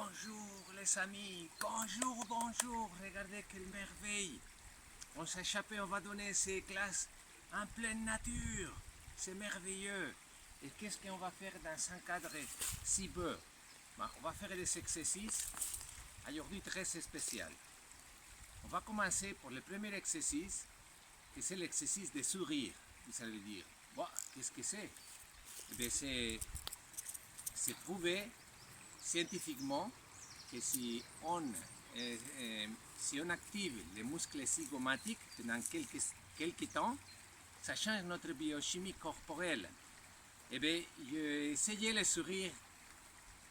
Bonjour les amis, bonjour, bonjour, regardez quelle merveille. On s'est échappé, on va donner ces classes en pleine nature. C'est merveilleux. Et qu'est-ce qu'on va faire dans un cadre si beau? On va faire des exercices aujourd'hui très spécial. On va commencer pour le premier exercice, qui c'est l'exercice de sourire. Vous allez dire, bon, qu'est-ce que c'est? C'est prouvé scientifiquement que si on active les muscles zygomatiques pendant quelques temps, ça change notre biochimie corporelle. Et bien, j'ai essayé le sourire,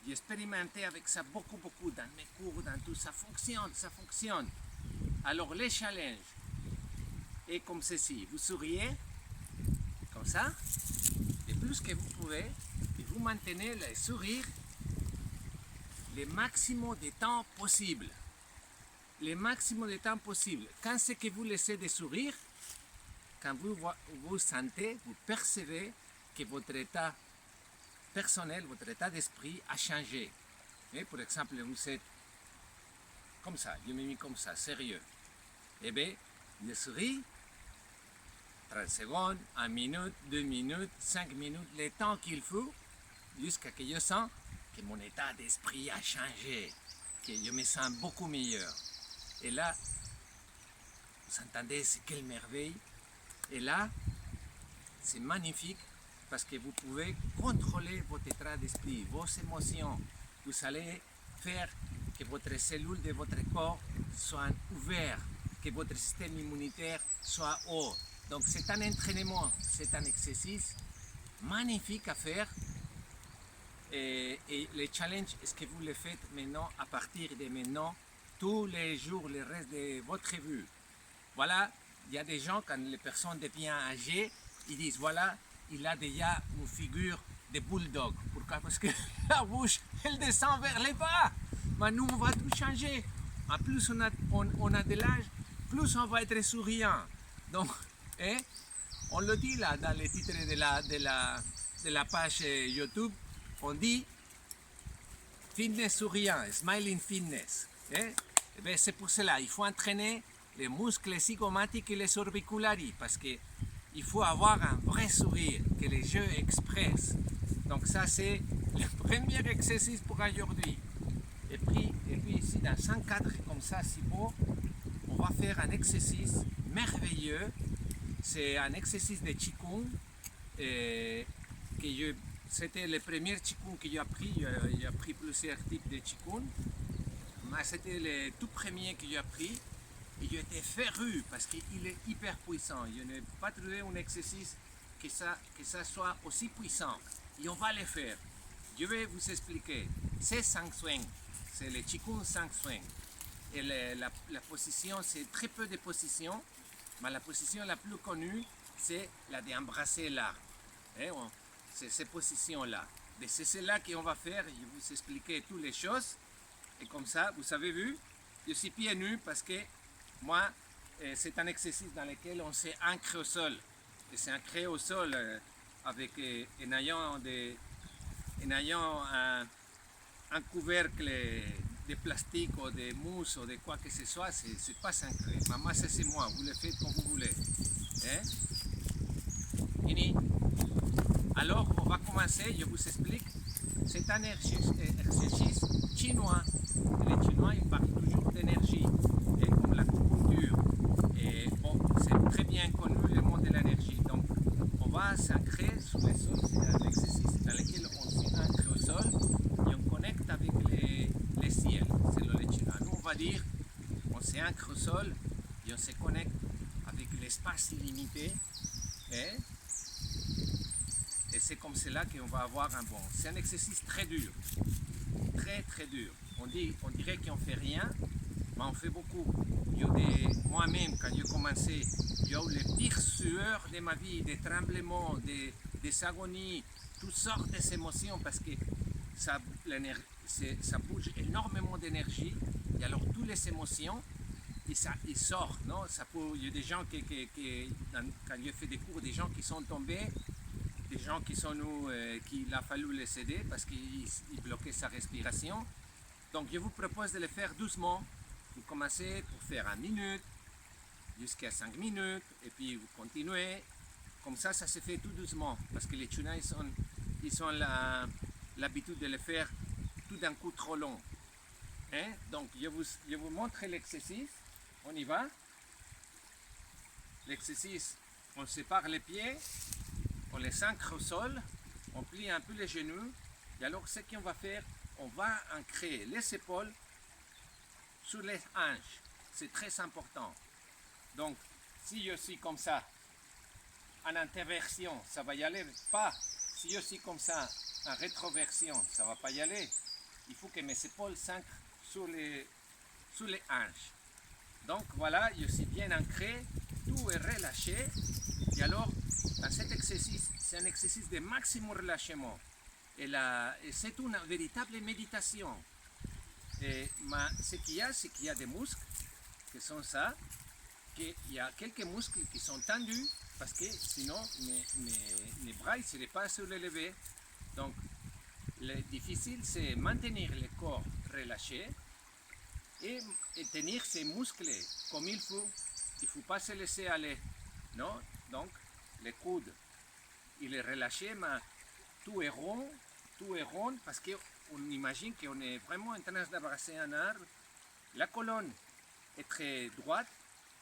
j'ai expérimenté avec ça beaucoup dans mes cours, dans tout, ça fonctionne. Alors, les challenges est comme ceci, vous souriez, comme ça, et plus que vous pouvez, et vous maintenez le sourire le maximum de temps possible. Le maximum de temps possible. Quand c'est que vous laissez de sourire, quand vous sentez, vous percevez que votre état personnel, votre état d'esprit a changé. Et par exemple, vous êtes comme ça, je me mets comme ça, sérieux. Eh bien, je souris 30 secondes, 1 minute, 2 minutes, 5 minutes, le temps qu'il faut, jusqu'à ce que je sens que mon état d'esprit a changé, que je me sens beaucoup meilleur. Et là, vous entendez, c'est quelle merveille. Et là, c'est magnifique parce que vous pouvez contrôler votre état d'esprit, vos émotions. Vous allez faire que votre cellule de votre corps soit ouverte, que votre système immunitaire soit haut. Donc c'est un entraînement, c'est un exercice magnifique à faire. Et le challenge, est-ce que vous le faites maintenant, à partir de maintenant, tous les jours, le reste de votre vie. Voilà, il y a des gens, quand les personnes deviennent âgées, ils disent, voilà, il a déjà une figure de bulldog. Pourquoi? Parce que la bouche, elle descend vers les bas. Mais nous, on va tout changer. En plus, on a de l'âge, plus on va être souriant. Donc, on le dit là, dans les titres de la page YouTube, on dit fitness souriant, smiling fitness. C'est pour cela, il faut entraîner les muscles zygomatiques et les orbiculaires parce qu'il faut avoir un vrai sourire que les yeux expressent. Donc ça, c'est le premier exercice pour aujourd'hui. Et puis ici, dans un cadre comme ça, si beau, on va faire un exercice merveilleux. C'est un exercice de Qigong c'était le premier Qigong que j'ai appris. J'ai appris plusieurs types de Qigong. Mais c'était le tout premier que j'ai appris. Et j'étais féru parce qu'il est hyper puissant. Je n'ai pas trouvé un exercice que ça soit aussi puissant. Et on va le faire. Je vais vous expliquer. C'est 5 swings. C'est le Qigong 5 swings. Et la position, c'est très peu de positions. Mais la position la plus connue, c'est la d'embrasser l'arbre. C'est ces positions-là. Et c'est cela qu'on va faire. Je vais vous expliquer toutes les choses. Et comme ça, vous avez vu, je suis pieds nus parce que moi, c'est un exercice dans lequel on s'est ancré au sol. Et c'est ancré au sol en ayant un couvercle de plastique ou de mousse ou de quoi que ce soit, c'est pas ancré. Maman, c'est moi, vous le faites comme vous voulez. Fini. Alors, on va commencer, je vous explique. C'est un exercice chinois. Et les Chinois, ils parlent toujours d'énergie, comme l'acupuncture. Et bon, c'est très bien connu le monde de l'énergie. Donc, on va s'ancrer sur le sol. C'est un exercice dans lequel on s'ancre au sol et on connecte avec les ciels. C'est le Chinois. Nous, on va dire, on s'ancre au sol et on se connecte avec l'espace illimité. Et c'est comme cela qu'on va avoir un bon. C'est un exercice très dur. Très dur. On dirait qu'on ne fait rien, mais on fait beaucoup. Moi-même, quand j'ai commencé, j'ai eu les pires sueurs de ma vie, des tremblements, des agonies, toutes sortes d'émotions parce que ça bouge énormément d'énergie. Et alors, toutes les émotions, ils sortent. Non? Il y a des gens quand j'ai fait des cours, des gens qui sont tombés, des gens qu'il a fallu les aider parce qu'ils bloquaient sa respiration. Donc je vous propose de le faire doucement. Vous commencez pour faire 1 minute, jusqu'à 5 minutes, et puis vous continuez. Comme ça se fait tout doucement, parce que les tunas, ils ont l'habitude de le faire tout d'un coup trop long. Hein? Donc je vous montre l'exercice. On y va. L'exercice, on sépare les pieds, on les ancre au sol, on plie un peu les genoux. Et alors ce qu'on va faire, on va ancrer les épaules sur les hanches. C'est très important. Donc si je suis comme ça, en introversion, ça va y aller pas. Si je suis comme ça, en rétroversion, ça va pas y aller. Il faut que mes épaules s'ancrent sur les hanches. Donc voilà, je suis bien ancré, tout est relâché. Et alors, dans cet exercice, c'est un exercice de maximum relâchement. Et c'est une véritable méditation. Ce qu'il y a, c'est qu'il y a des muscles qui sont ça, qu'il y a quelques muscles qui sont tendus, parce que sinon mes bras ne seraient pas sur le lever. Donc le difficile, c'est maintenir le corps relâché et tenir ses muscles comme il faut. Il ne faut pas se laisser aller. Non? Donc les coudes, il est relâché, mais tout est rond parce qu'on imagine qu'on est vraiment en train d'abrasser un arbre. La colonne est très droite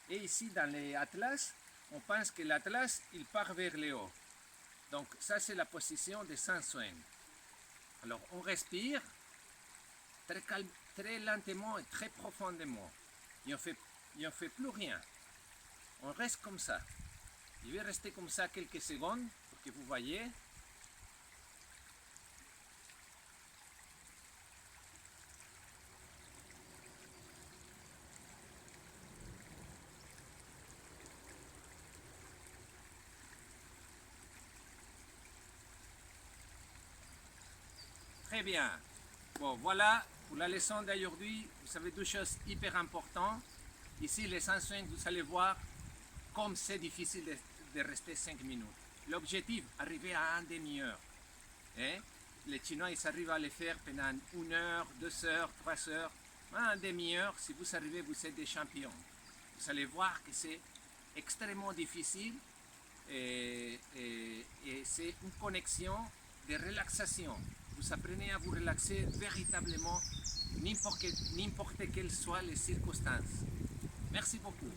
et ici dans les atlas, on pense que l'atlas il part vers le haut. Donc ça c'est la position de sans soin. Alors on respire très calme, très lentement et très profondément. Et on fait plus rien. On reste comme ça. Je vais rester comme ça quelques secondes pour que vous voyez. Très bien. Bon, voilà pour la leçon d'aujourd'hui. Vous savez deux choses hyper importantes. Ici, les 105, vous allez voir comme c'est difficile de rester 5 minutes. L'objectif, arriver à un demi-heure. Hein? Les Chinois, ils arrivent à le faire pendant 1 heure, 2 heures, 3 heures. Un demi-heure, si vous arrivez, vous êtes des champions. Vous allez voir que c'est extrêmement difficile et c'est une connexion de relaxation. Vous apprenez à vous relaxer véritablement, n'importe quelles soient les circonstances. Merci beaucoup.